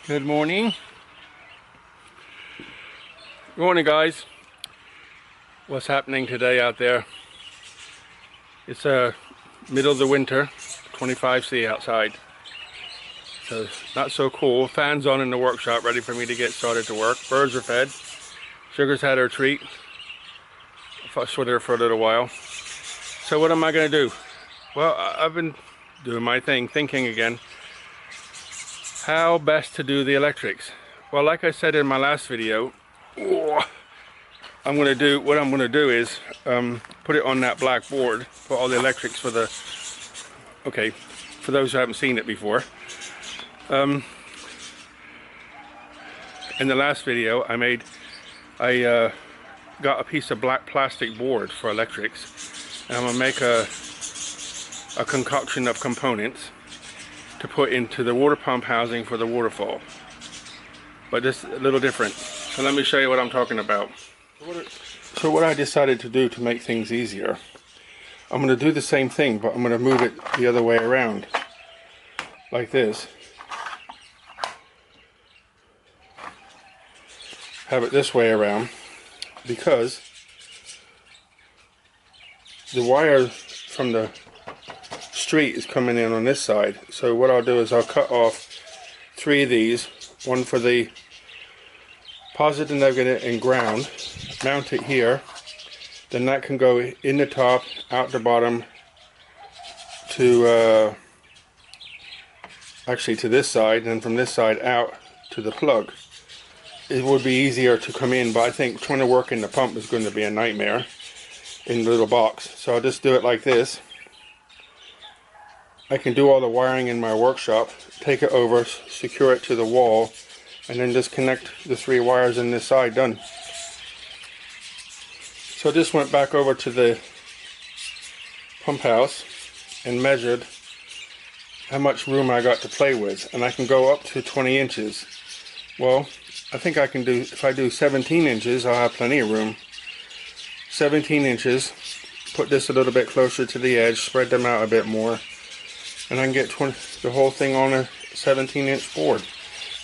Good morning. Good morning, guys. What's happening today out there? It's middle of the winter, 25°C outside. So not so cool. Fans on in the workshop, ready for me to get started to work. Birds are fed. Sugar's had her treat. I fussed with her for a little while. So what am I going to do? Well, I've been doing my thing, thinking again. How best to do the electrics? Well, like I said in my last video, what I'm going to do is put it on that black board, put all the electrics for the, okay, for those who haven't seen it before. In the last video I got a piece of black plastic board for electrics, and I'm going to make a concoction of components to put into the water pump housing for the Waterfall, but just a little different. So let me show you what I'm talking about. So what I decided to do to make things easier, I'm going to do the same thing, but I'm going to move it the other way around, like this. Have it this way around, because the wire from the street is coming in on this side. So what I'll do is I'll cut off 3 of these, one for the positive, negative, and ground, mount it here, then that can go in the top, out the bottom, to actually to this side, and from this side out to the plug. It would be easier to come in, but I think trying to work in the pump is going to be a nightmare in the little box. So I'll just do it like this. I can do all the wiring in my workshop, take it over, secure it to the wall, and then just connect the 3 wires in this side. Done. So I just went back over to the pump house and measured how much room I got to play with, and I can go up to 20 inches. Well, I think I can do, if I do 17 inches, I'll have plenty of room. 17 inches, put this a little bit closer to the edge, spread them out a bit more, and I can get the whole thing on a 17-inch board.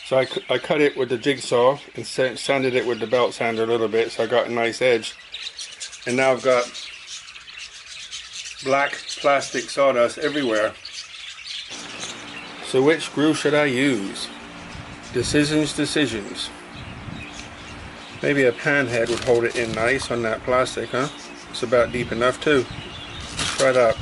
So I cut it with the jigsaw and sanded it with the belt sander a little bit, so I got a nice edge. And now I've got black plastic sawdust everywhere. So which screw should I use? Decisions. Maybe a pan head would hold it in nice on that plastic, huh? It's about deep enough too. Let's try that.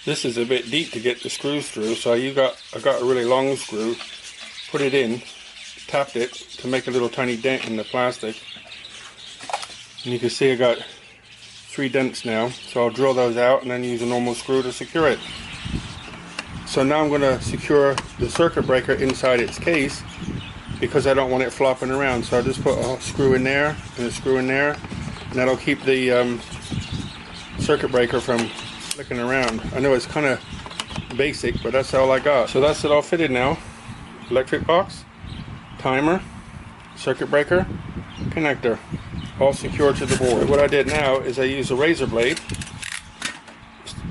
This is a bit deep to get the screws through, so I got a really long screw, put it in, tapped it to make a little tiny dent in the plastic, and you can see I got 3 dents now, so I'll drill those out and then use a normal screw to secure it. So now I'm going to secure the circuit breaker inside its case, because I don't want it flopping around. So I'll just put a screw in there and a screw in there, and that'll keep the circuit breaker from flicking around. I know it's kind of basic, but that's all I got. So that's it all fitted now. Electric box, timer, circuit breaker, connector, all secured to the board. What I did now is I used a razor blade,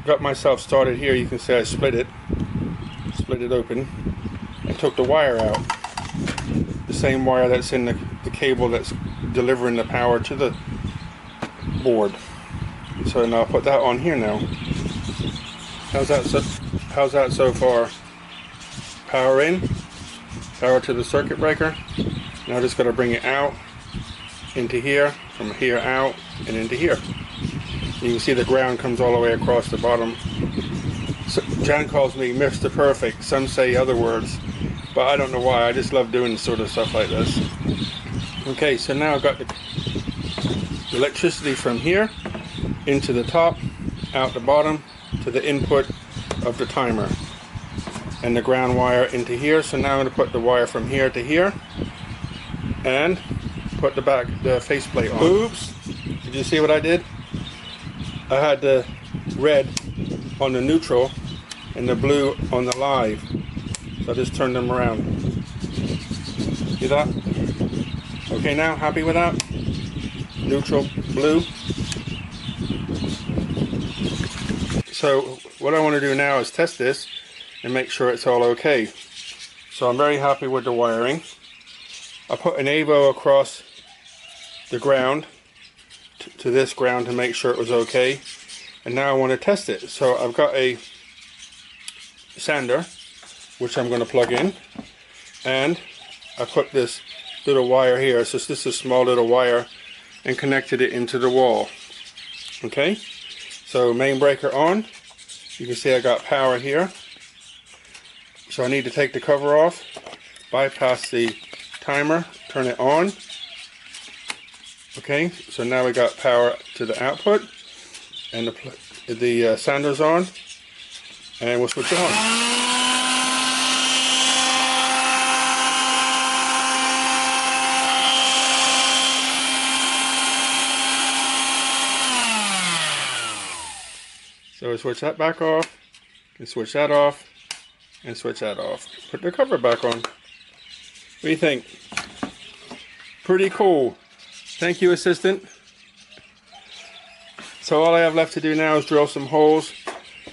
got myself started here. You can see I split it open, and took the wire out. The same wire that's in the cable that's delivering the power to the board. So now I'll put that on here now. How's that so far? Power in, power to the circuit breaker. Now I just got to bring it out into here, from here out and into here. You can see the ground comes all the way across the bottom. So Jan calls me Mr. Perfect. Some say other words, but I don't know why. I just love doing sort of stuff like this. Okay, so now I've got the electricity from here into the top, out the bottom, to the input of the timer, and the ground wire into here. So now I'm going to put the wire from here to here and put the faceplate on. Oops! Did you see what I did? I had the red on the neutral and the blue on the live. So I just turned them around. See that? Okay, now happy with that? Neutral blue. So what I want to do now is test this and make sure it's all okay. So I'm very happy with the wiring. I put an AVO across the ground to this ground to make sure it was okay. And now I want to test it. So I've got a sander, which I'm going to plug in. And I put this little wire here. So this is a small little wire and connected it into the wall. Okay. So main breaker on. You can see I got power here. So I need to take the cover off, bypass the timer, turn it on. Okay, so now we got power to the output, and the sander's on, and we'll switch it on. So switch that back off, and switch that off, and switch that off. Put the cover back on. What do you think? Pretty cool. Thank you, assistant. So all I have left to do now is drill some holes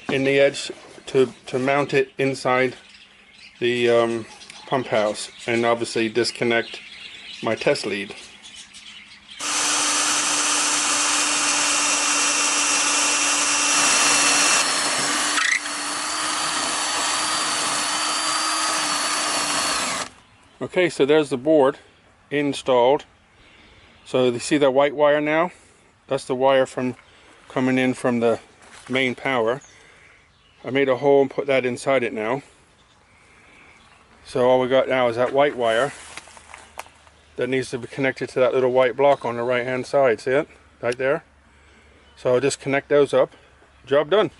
in the edge to mount it inside the pump house, and obviously disconnect my test lead. Okay, so there's the board installed. So you see that white wire now? That's the wire from coming in from the main power. I made a hole and put that inside it now. So all we got now is that white wire that needs to be connected to that little white block on the right hand side. See it? Right there. So I'll just connect those up. Job done.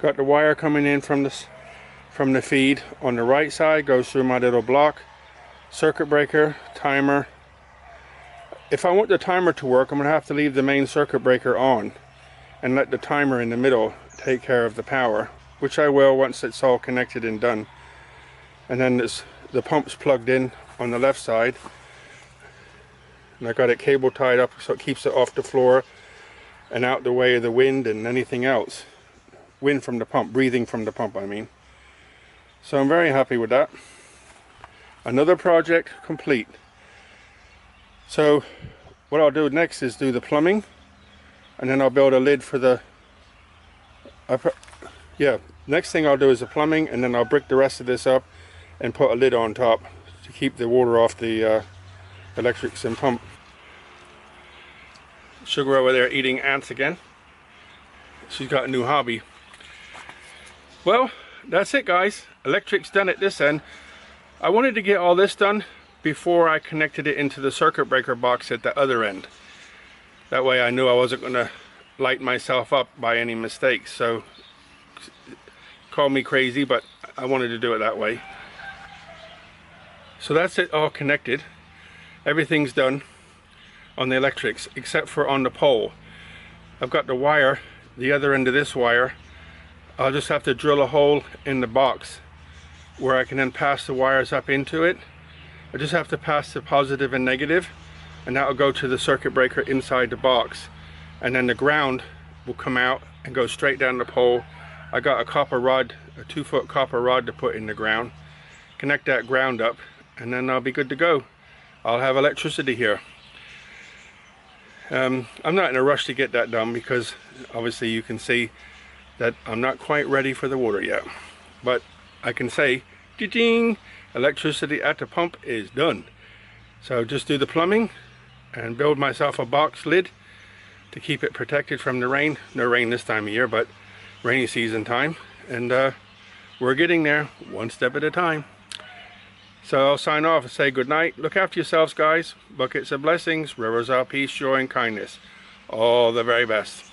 Got the wire coming in from the feed on the right side, goes through my little block, circuit breaker, timer. If I want the timer to work, I'm going to have to leave the main circuit breaker on and let the timer in the middle take care of the power, which I will once it's all connected and done. And then the pump's plugged in on the left side, and I got it cable tied up so it keeps it off the floor and out the way of the wind and anything else. Wind from the pump, breathing from the pump, I mean. So I'm very happy with that. Another project complete. So what I'll do next is do the plumbing, and then I'll build a lid for the next thing I'll do is the plumbing, and then I'll brick the rest of this up and put a lid on top to keep the water off the electrics and pump. Sugar over there eating ants again. She's got a new hobby. Well, that's it, guys. Electric's done at this end. I wanted to get all this done before I connected it into the circuit breaker box at the other end. That way I knew I wasn't going to light myself up by any mistakes. So call me crazy, but I wanted to do it that way. So that's it, all connected. Everything's done on the electrics except for on the pole. I've got the wire, the other end of this wire, I'll just have to drill a hole in the box where I can then pass the wires up into it. I just have to pass the positive and negative, and that will go to the circuit breaker inside the box, and then the ground will come out and go straight down the pole. I got a copper rod, a 2-foot copper rod to put in the ground, connect that ground up, and then I'll be good to go. I'll have electricity here. I'm not in a rush to get that done because obviously you can see that I'm not quite ready for the water yet, but I can say, ding, electricity at the pump is done. So just do the plumbing and build myself a box lid to keep it protected from the rain. No rain this time of year, but rainy season time, and we're getting there one step at a time. So I'll sign off and say good night. Look after yourselves, guys. Buckets of blessings, rivers of peace, joy, and kindness. All the very best.